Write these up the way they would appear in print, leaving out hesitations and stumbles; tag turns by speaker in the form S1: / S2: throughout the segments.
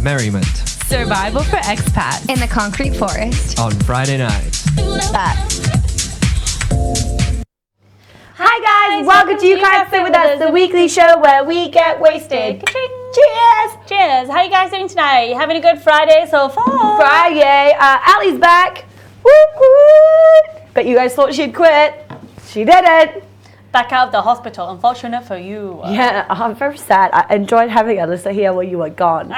S1: merriment.
S2: Survival for expats.
S3: In the concrete forest.
S1: On Friday nights.
S4: Hi guys, welcome to You Can't Sit With Us, the weekly show where we get wasted. Cheers!
S5: Cheers! How are you guys doing tonight? You having a good Friday so far?
S4: Friday, Allie's back. Woo woo! But you guys thought she'd quit. She didn't.
S5: Back out of the hospital, unfortunate for you.
S4: Yeah, I'm very sad. I enjoyed having Alyssa here while you were gone.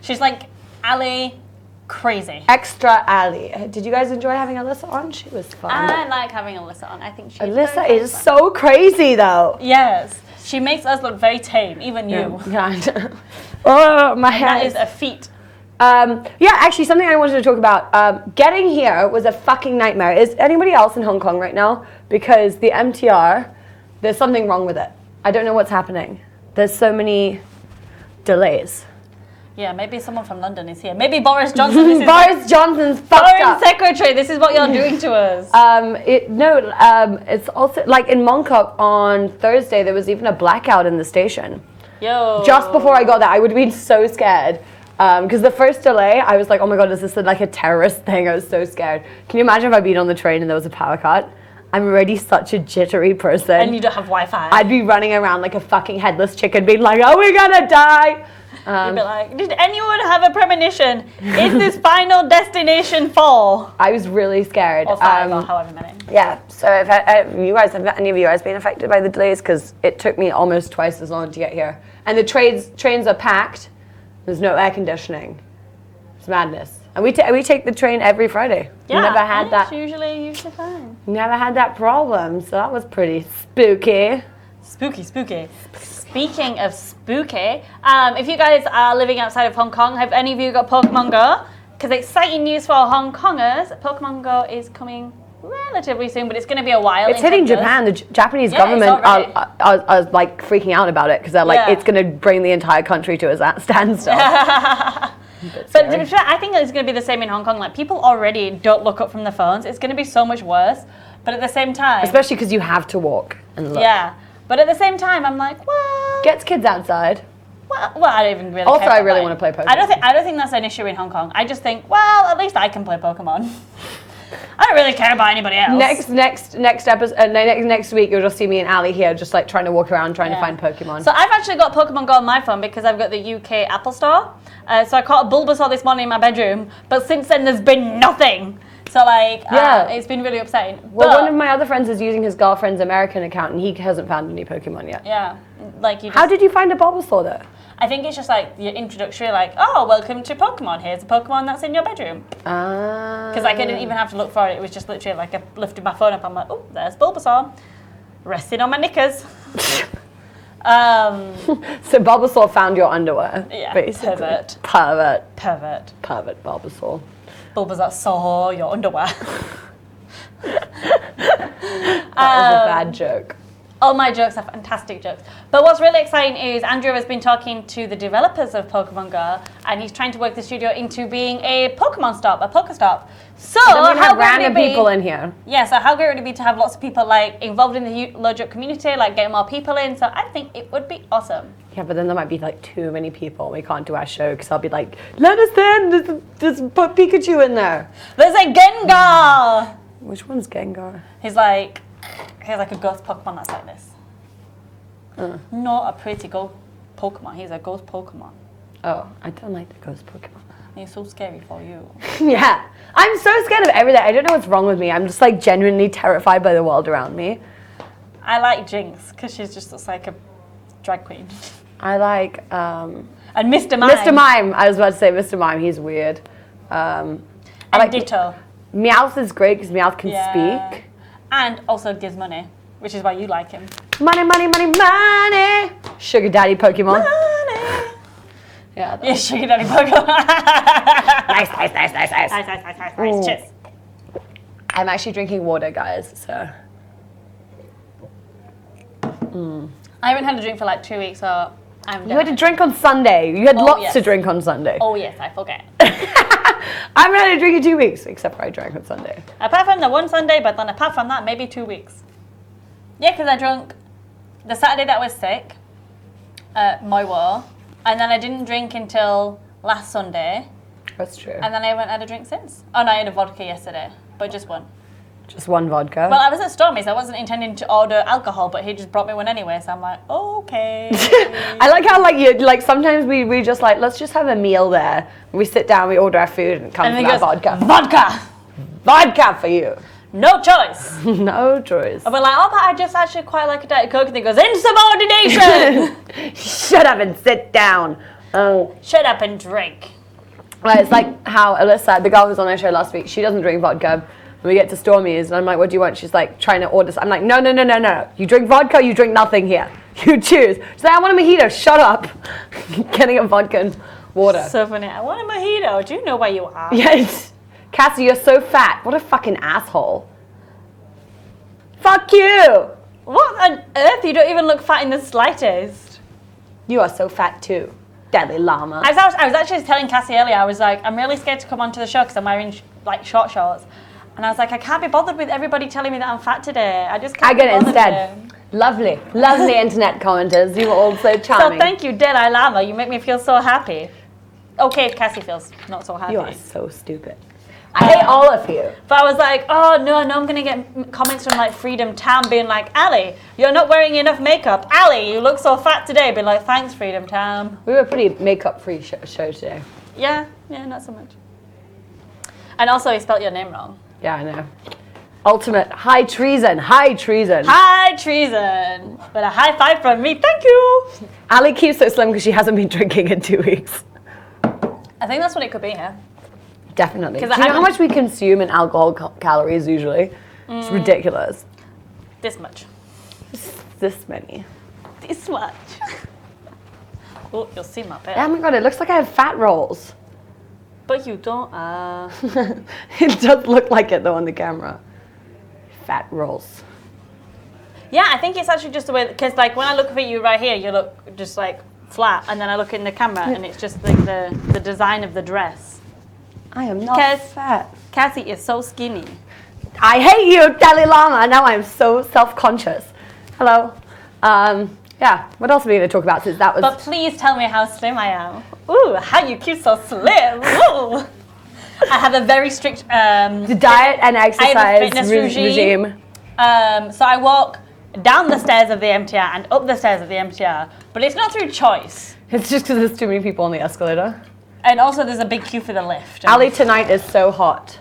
S5: She's like Ali, crazy.
S4: Extra Allie. Did you guys enjoy having Alyssa on? She was fun.
S5: I like having Alyssa on. I think she's
S4: Alyssa is so crazy though.
S5: Yes. She makes us look very tame, even you.
S4: Yeah. Oh, my hair.
S5: That is a feat.
S4: Yeah, actually, something I wanted to talk about. Getting here was a fucking nightmare. Is anybody else in Hong Kong right now? Because the MTR, there's something wrong with it. I don't know what's happening. There's so many delays.
S5: Yeah, maybe someone from London is here. Maybe Boris Johnson is
S4: Boris Johnson's fucked
S5: Foreign
S4: up.
S5: Secretary, this is what you're doing to us.
S4: It's also, like in Mongkok on Thursday, there was even a blackout in the station.
S5: Yo.
S4: Just before I got there, I would have been so scared. Because the first delay, I was like, oh my god, is this like a terrorist thing? I was so scared. Can you imagine if I'd been on the train and there was a power cut? I'm already such a jittery person.
S5: And you don't have Wi-Fi.
S4: I'd be running around like a fucking headless chicken being like, oh, we're gonna die.
S5: You'd be like, did anyone have a premonition? Is this final destination 4?
S4: I was really scared.
S5: Or 5 or however many.
S4: Yeah, so if any of you guys been affected by the delays? Because it took me almost twice as long to get here. And the trains are packed. There's no air conditioning. It's madness. And we take the train every Friday.
S5: Yeah,
S4: Never had that.
S5: It's usually fine.
S4: Never had that problem, so that was pretty spooky.
S5: Spooky. Speaking of spooky, if you guys are living outside of Hong Kong, have any of you got Pokemon Go? Because exciting news for Hong Kongers, Pokemon Go is coming relatively soon, but it's going to be a while.
S4: It's hitting Japan. The Japanese government are like freaking out about it because they're like, it's going to bring the entire country to a standstill.
S5: But to be fair, I think it's going to be the same in Hong Kong. Like, people already don't look up from their phones. It's going to be so much worse. But at the same time,
S4: especially because you have to walk and look.
S5: Yeah. But at the same time, I'm like, well,
S4: gets kids outside.
S5: Well, I don't even really.
S4: Also,
S5: care
S4: I
S5: about
S4: really
S5: that.
S4: want to play Pokemon.
S5: I don't think that's an issue in Hong Kong. I just think, well, at least I can play Pokemon. I don't really care about anybody else.
S4: Next episode, next week, you'll just see me and Ali here, just like trying to walk around, trying to find Pokemon.
S5: So I've actually got Pokemon Go on my phone because I've got the UK Apple Store. So I caught a Bulbasaur this morning in my bedroom, but since then there's been nothing. So it's been really upsetting.
S4: Well, one of my other friends is using his girlfriend's American account, and he hasn't found any Pokemon yet.
S5: Yeah, like you.
S4: How did you find a Bulbasaur though?
S5: I think it's just like your introductory, like, oh, welcome to Pokemon. Here's a Pokemon that's in your bedroom. Because I didn't even have to look for it. It was just literally like I lifted my phone up. I'm like, oh, there's Bulbasaur, resting on my knickers.
S4: So Bulbasaur found your underwear.
S5: Yeah,
S4: basically.
S5: Pervert
S4: Bulbasaur.
S5: Bulbasaur saw your underwear.
S4: That was a bad joke.
S5: All my jokes are fantastic jokes. But what's really exciting is Andrew has been talking to the developers of Pokemon Go, and he's trying to work the studio into being a Pokemon stop, a Pokestop. So
S4: how random people in here.
S5: Yeah, so how great would it be to have lots of people like involved in the Logic community, like getting more people in? So I think it would be awesome.
S4: Yeah, but then there might be like too many people. We can't do our show because I'll be like, let us in. Just put Pikachu in there.
S5: There's a Gengar.
S4: Which one's Gengar?
S5: He's like a ghost Pokemon that's like this. Not a pretty ghost Pokemon. He's a ghost Pokemon.
S4: Oh, I don't like the ghost Pokemon.
S5: He's so scary for you.
S4: Yeah. I'm so scared of everything. I don't know what's wrong with me. I'm just like genuinely terrified by the world around me.
S5: I like Jinx because she's just looks like a drag queen.
S4: I like...
S5: and Mr. Mime.
S4: Mr. Mime. I was about to say Mr. Mime. He's weird. I like
S5: Ditto.
S4: Meowth is great because Meowth can speak.
S5: And also gives money, which is why you like him.
S4: Money, money, money, money. Sugar daddy Pokemon.
S5: Money.
S4: Yeah,
S5: sugar daddy Pokemon.
S4: Nice.
S5: Nice. Cheers.
S4: I'm actually drinking water, guys, so.
S5: I haven't had a drink for like 2 weeks, so I'm
S4: You had a drink on Sunday. You had lots
S5: yes.
S4: to drink on Sunday.
S5: Oh, yes, I forget.
S4: I haven't had a drink in 2 weeks, except for I drank on Sunday.
S5: Apart from the one Sunday, but then apart from that, maybe 2 weeks. Yeah, because I drank the Saturday that I was sick at my war, and then I didn't drink until last Sunday.
S4: That's true.
S5: And then I haven't had a drink since. Oh no, I had a vodka yesterday, but just one.
S4: Just one vodka?
S5: Well, I was at Stormy's. I wasn't intending to order alcohol, but he just brought me one anyway, so I'm like, okay.
S4: I like how sometimes we just like, let's just have a meal there. We sit down, we order our food, and comes out vodka.
S5: Vodka!
S4: Vodka for you.
S5: No choice.
S4: No choice.
S5: And we're like, oh, but I just actually quite like a Diet Coke. And he goes, insubordination!
S4: Shut up and sit down.
S5: Shut up and drink.
S4: Well, it's like how Alyssa, the girl who was on our show last week, she doesn't drink vodka. And we get to Stormy's, and I'm like, what do you want? She's like, trying to order. I'm like, no. You drink vodka, you drink nothing here. You choose. She's like, I want a mojito. Shut up. Getting a vodka and water.
S5: So funny. I want a mojito. Do you know where you are?
S4: Yes. Cassie, you're so fat. What a fucking asshole. Fuck you.
S5: What on earth? You don't even look fat in the slightest.
S4: You are so fat too, Dalai Lama.
S5: I was actually telling Cassie earlier, I was like, I'm really scared to come onto the show because I'm wearing like short shorts. And I was like, I can't be bothered with everybody telling me that I'm fat today. I just can't
S4: I get it
S5: be bothered
S4: instead. Lovely internet commenters. You were all so charming.
S5: So thank you, Dalai Lama. You make me feel so happy. Okay, Cassie feels not so happy.
S4: You are so stupid. I hate all of you.
S5: But I was like, oh no, I'm gonna get comments from like Freedom Town being like, Ali, you're not wearing enough makeup. Ali, you look so fat today. Being like, thanks, Freedom Town.
S4: We were a pretty makeup-free show today.
S5: Yeah, not so much. And also, he spelt your name wrong.
S4: Yeah, I know. Ultimate high treason.
S5: High treason. But a high five from me. Thank you.
S4: Ali keeps so slim because she hasn't been drinking in 2 weeks.
S5: I think that's what it could be, yeah.
S4: Definitely. Do you know how much we consume in alcohol calories usually? It's ridiculous.
S5: This much.
S4: This many.
S5: This much. Oh, you'll see my bed.
S4: Oh my god, it looks like I have fat rolls.
S5: But you don't.
S4: It does look like it though on the camera. Fat rolls.
S5: Yeah, I think it's actually just the way, because like when I look at you right here, you look just like flat, and then I look in the camera and it's just like the design of the dress.
S4: I am not fat.
S5: Cassie is so skinny.
S4: I hate you, Dalai Lama. Now I'm so self-conscious. Hello. Yeah, what else are we going to talk about since that was...
S5: But please tell me how slim I am. Ooh, how you keep so slim. Ooh. I have a very strict...
S4: the diet and exercise regime.
S5: So I walk down the stairs of the MTR and up the stairs of the MTR, but it's not through choice.
S4: It's just because there's too many people on the escalator.
S5: And also there's a big queue for the lift.
S4: Ali tonight is so hot.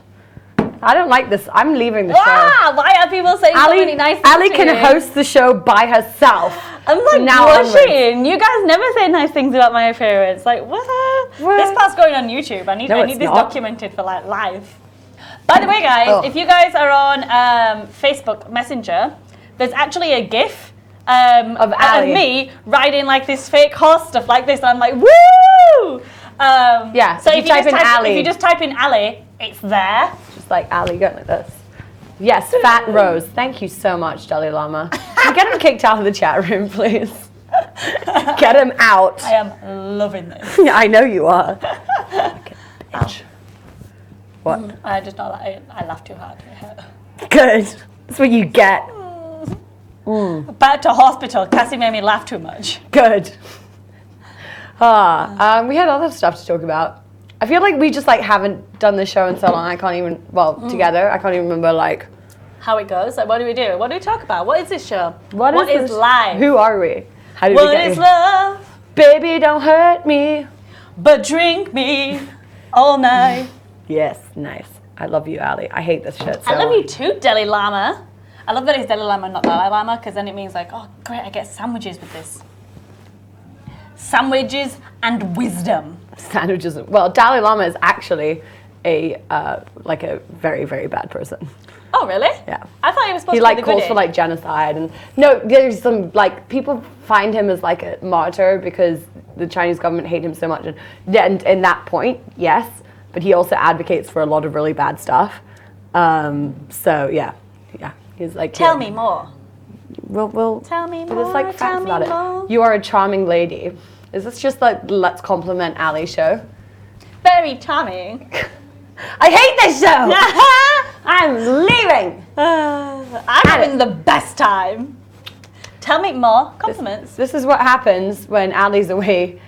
S4: I don't like this. I'm leaving the show.
S5: Why are people saying so many nice things
S4: Ali can host the show by herself.
S5: I'm like blushing. You guys never say nice things about my appearance. Like, what? This part's going on YouTube. I need this documented for like live. By the way, guys, if you guys are on Facebook Messenger, there's actually a GIF of me riding like this fake horse stuff like this. And I'm like, woo!
S4: Yeah.
S5: So if you just type in Ali, it's there.
S4: Just like Ali going like this. Yes, Fat Rose. Thank you so much, Dalai Lama. Can you get him kicked out of the chat room, please? Get him out.
S5: I am loving this.
S4: Yeah, I know you are. Okay, bitch. What?
S5: I just not like I laughed too hard.
S4: Good. That's what you get.
S5: Back to hospital. Cassie made me laugh too much.
S4: Good. We had other stuff to talk about. I feel like we just like haven't done the show in so long. I can't even together. I can't even remember like
S5: how it goes. Like, what do we do? What do we talk about? What is this show?
S4: What is
S5: life?
S4: Who are we? How did we get
S5: here? What is love?
S4: Baby, don't hurt me,
S5: but drink me all night.
S4: Yes, nice. I love you, Ali. I hate this shit so
S5: I love you too, Dalai Lama. I love that it's Dalai Lama, not Dalai Lama, because then it means like, oh, great, I get sandwiches with this. Sandwiches and wisdom.
S4: Sandwiches. Well, Dalai Lama is actually a very, very bad person.
S5: Oh, really?
S4: Yeah.
S5: I thought he was supposed
S4: to
S5: be the
S4: He calls for like genocide and no, there's some like people find him as like a martyr because the Chinese government hate him so much and in that point, yes, but he also advocates for a lot of really bad stuff. So yeah, he's like.
S5: Tell me more.
S4: We'll
S5: tell me more.
S4: There's like facts about it. You are a charming lady. Is this just like let's compliment Ali show?
S5: Very charming.
S4: I hate this show. I'm leaving.
S5: I'm having the best time. Tell me more compliments.
S4: This is what happens when Ali's away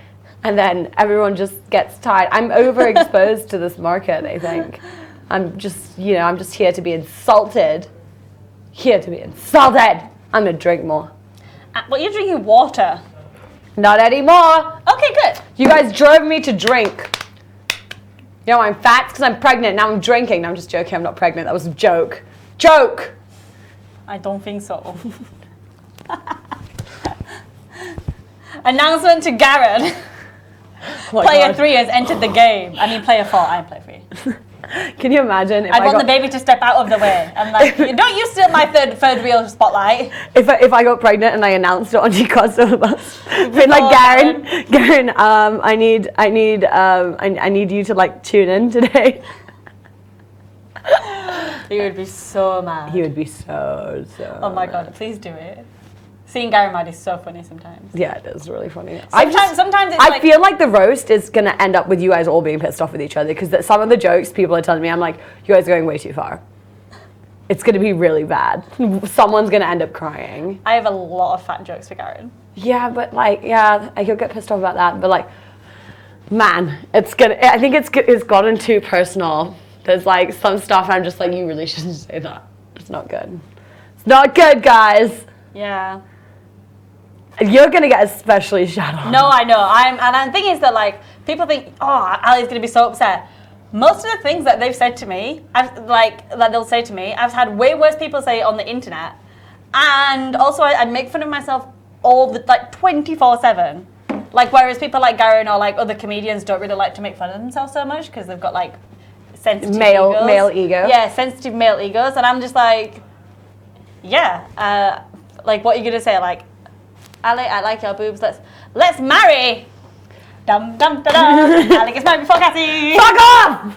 S4: and then everyone just gets tired. I'm overexposed to this market, I think. I'm just here to be insulted. Here to be insulted. I'm gonna drink more.
S5: Well, you're drinking water.
S4: Not anymore.
S5: Okay, good.
S4: You guys drove me to drink. You know, I'm fat because I'm pregnant. Now I'm drinking. No, I'm just joking. I'm not pregnant. That was a joke. Joke!
S5: I don't think so. Announcement to Garrett. Player 3 has entered the game. I mean, player 4. I'm player 3.
S4: Can you imagine if
S5: I want the baby to step out of the way. I'm like, don't you steal my third wheel spotlight.
S4: If I got pregnant and I announced it on G-Cast on the bus, been like, Garen, I need you to like tune in today.
S5: He would be so mad.
S4: He would be so.
S5: Oh my god, please do it. Seeing Gary mad is so funny sometimes.
S4: Yeah, it is really funny.
S5: Sometimes it's
S4: I feel like the roast is going to end up with you guys all being pissed off with each other because some of the jokes people are telling me, I'm like, you guys are going way too far. It's going to be really bad. Someone's going to end up crying.
S5: I have a lot of fat jokes for Garen.
S4: Yeah, but like, yeah, I could get pissed off about that. But like, man, I think it's gotten too personal. There's like some stuff I'm just like, you really shouldn't say that. It's not good. It's not good, guys.
S5: Yeah.
S4: You're gonna get especially shut on.
S5: No, I know. And the thing is that like people think, oh, Ali's gonna be so upset. Most of the things that they've said to me, that they'll say to me, I've had way worse people say on the internet, and also I make fun of myself all the 24/7. Like whereas people like Garen or like other comedians don't really like to make fun of themselves so much because they've got like sensitive
S4: male ego.
S5: Yeah, sensitive male egos, and I'm just like, yeah, like what are you gonna say like? Ali, I like your boobs. Let's marry. Dum dum da dum. Ali gets married before Cassie.
S4: Fuck off!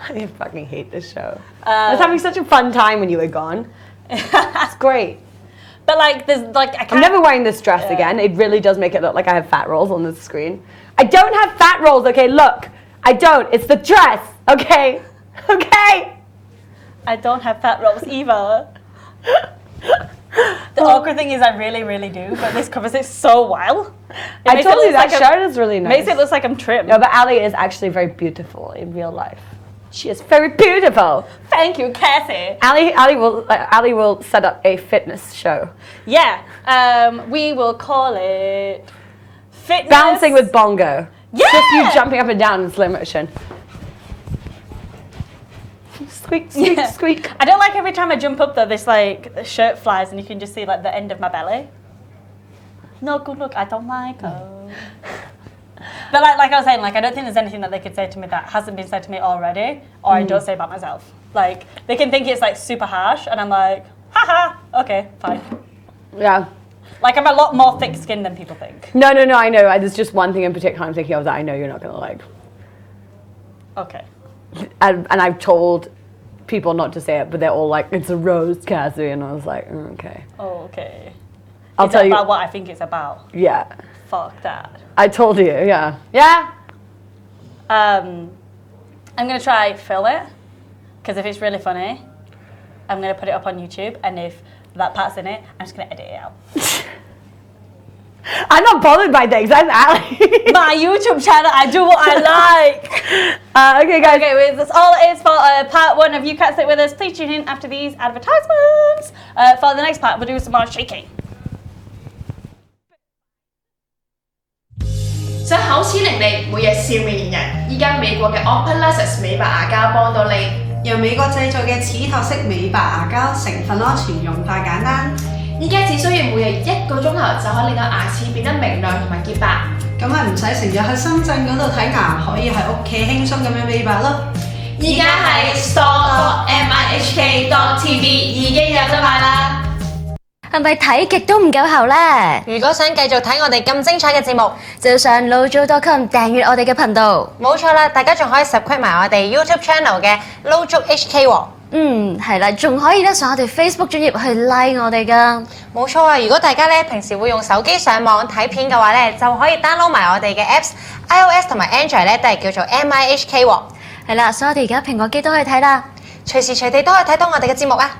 S4: I fucking hate this show. I was having such a fun time when you were gone. It's great.
S5: But like, there's like
S4: I'm never wearing this dress again. It really does make it look like I have fat rolls on the screen. I don't have fat rolls. Okay, look. I don't. It's the dress. Okay. Okay.
S5: I don't have fat rolls either. The awkward thing is I really, really do, but this covers it so well.
S4: I told you that shirt is really nice.
S5: Makes it look like I'm trim.
S4: No, but Ali is actually very beautiful in real life. She is very beautiful.
S5: Thank you, Cassie.
S4: Ali will set up a fitness show.
S5: Yeah, we will call it fitness.
S4: Bouncing with bongo.
S5: Yeah.
S4: Just you jumping up and down in slow motion. Squeak, squeak, squeak.
S5: I don't like every time I jump up though, this like shirt flies and you can just see like the end of my belly. No good look, I don't like it. But like I was saying, like I don't think there's anything that they could say to me that hasn't been said to me already, or I don't say about myself. Like they can think it's like super harsh, and I'm like, haha, okay, fine.
S4: Yeah.
S5: Like I'm a lot more thick-skinned than people think.
S4: No, I know. There's just one thing in particular I'm thinking of that I know you're not gonna like.
S5: Okay.
S4: And I've told people not to say it, but they're all like, it's a roast, Cassie, and I was like, okay.
S5: Oh, okay.
S4: I'll tell you
S5: about what I think it's about.
S4: Yeah.
S5: Fuck that.
S4: I told you, yeah. Yeah?
S5: I'm going to try film it, because if it's really funny, I'm going to put it up on YouTube, and if that part's in it, I'm just going to edit it out.
S4: I'm not bothered by things, I'm Ali.
S5: My YouTube channel, I do what I like.
S4: Okay, guys.
S5: Okay, well, that's all it is for part 1 of You Can't Sit With Us. Please tune in after these advertisements. For the next part, we'll do some more shaking.
S2: 想口齒伶俐，每日笑面迎人。依家美國嘅 Opalasis 美白牙膠幫到你，
S1: 由美國製造嘅齒托式美白牙膠，成分安全，用法簡單。
S2: 依家只需要每日1個鐘頭就可以令到牙齒變得明亮同埋潔白。
S1: 咁咪唔使成日喺深圳嗰度睇牙，可以喺屋企輕鬆咁樣美白咯。
S2: 依家喺 store.MIHK.tv 已經有得買啦。
S3: 係咪睇極都唔夠喉呢？
S6: 如果想繼續睇我哋咁精彩嘅節目，
S3: 就要上 lojo.com 訂閱我哋嘅頻道。
S6: 冇錯啦，大家仲可以 subscribe 埋我哋 YouTube channel 嘅 Lojo HK 喎。
S3: 係啦，仲可以咧上我哋 Facebook 專頁去 like 我哋噶。
S6: 冇錯啊！如果大家咧平時會用手機上網睇片嘅話咧，就可以 download 埋我哋嘅 apps，iOS 同埋 Android 咧都係叫做 MIHK 喎。
S3: 係啦，所以我哋而家蘋果機都可以睇啦，
S6: 隨時隨地都可以睇到我哋嘅節目啊！